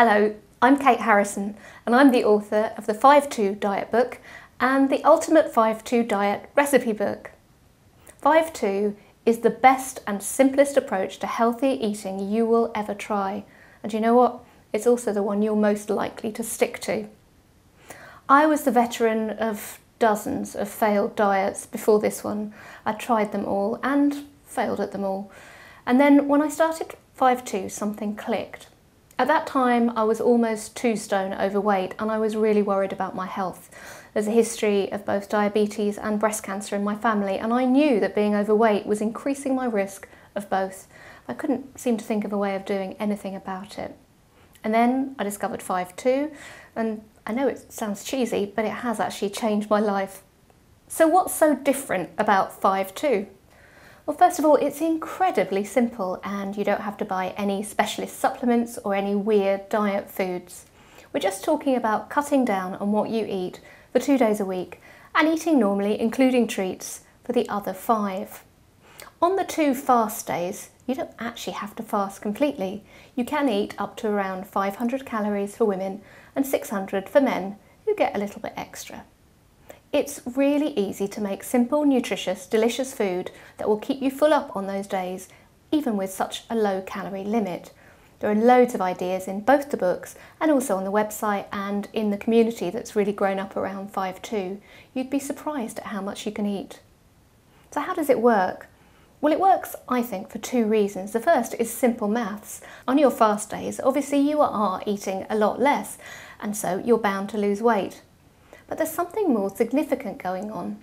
Hello, I'm Kate Harrison and I'm the author of the 5-2 diet book and the Ultimate 5-2 diet recipe book. 5-2 is the best and simplest approach to healthy eating you will ever try. And you know what? It's also the one you're most likely to stick to. I was the veteran of dozens of failed diets before this one. I tried them all and failed at them all. And then when I started 5-2, something clicked. At that time, I was almost 2 stone overweight and I was really worried about my health. There's a history of both diabetes and breast cancer in my family, and I knew that being overweight was increasing my risk of both. I couldn't seem to think of a way of doing anything about it. And then I discovered 5-2, and I know it sounds cheesy, but it has actually changed my life. So what's so different about 5-2? Well, first of all, it's incredibly simple and you don't have to buy any specialist supplements or any weird diet foods. We're just talking about cutting down on what you eat for 2 days a week and eating normally, including treats, for the other 5. On the 2 fast days, you don't actually have to fast completely. You can eat up to around 500 calories for women and 600 for men who get a little bit extra. It's really easy to make simple, nutritious, delicious food that will keep you full up on those days, even with such a low calorie limit. There are loads of ideas in both the books and also on the website and in the community that's really grown up around 5-2. You'd be surprised at how much you can eat. So how does it work? Well, it works, I think, for 2 reasons. The first is simple maths. On your fast days, obviously you are eating a lot less, and so you're bound to lose weight. But there's something more significant going on.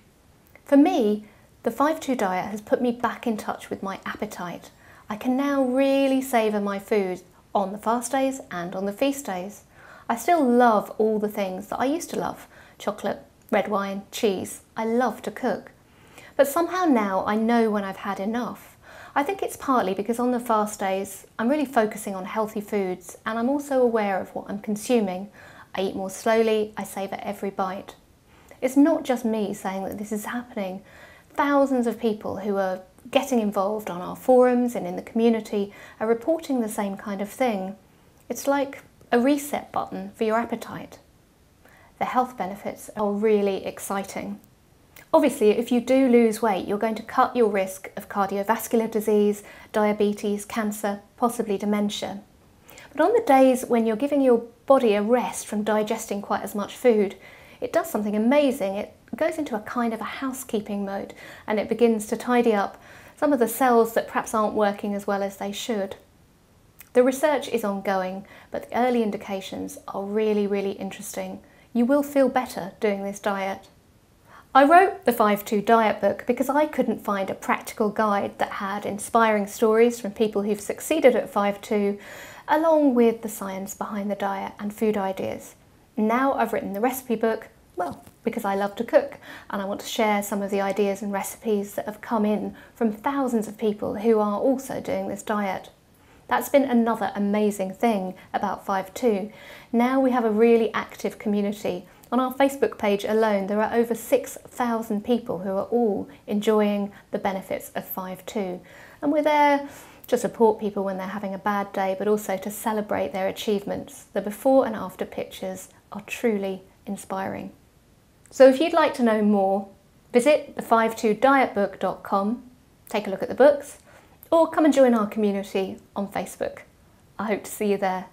For me, the 5-2 diet has put me back in touch with my appetite. I can now really savour my food on the fast days and on the feast days. I still love all the things that I used to love: chocolate, red wine, cheese. I love to cook. But somehow now I know when I've had enough. I think it's partly because on the fast days I'm really focusing on healthy foods and I'm also aware of what I'm consuming. I eat more slowly, I savour every bite. It's not just me saying that this is happening. Thousands of people who are getting involved on our forums and in the community are reporting the same kind of thing. It's like a reset button for your appetite. The health benefits are really exciting. Obviously, if you do lose weight, you're going to cut your risk of cardiovascular disease, diabetes, cancer, possibly dementia. But on the days when you're giving your body a rest from digesting quite as much food, it does something amazing. It goes into a kind of a housekeeping mode and it begins to tidy up some of the cells that perhaps aren't working as well as they should. The research is ongoing, but the early indications are really, really interesting. You will feel better doing this diet. I wrote the 5-2 diet book because I couldn't find a practical guide that had inspiring stories from people who've succeeded at 5-2, along with the science behind the diet and food ideas. Now I've written the recipe book, well, because I love to cook and I want to share some of the ideas and recipes that have come in from thousands of people who are also doing this diet. That's been another amazing thing about 5-2. Now we have a really active community. On our Facebook page alone, there are over 6,000 people who are all enjoying the benefits of 5-2. And we're there to support people when they're having a bad day, but also to celebrate their achievements. The before and after pictures are truly inspiring. So if you'd like to know more, visit the52dietbook.com, take a look at the books, or come and join our community on Facebook. I hope to see you there.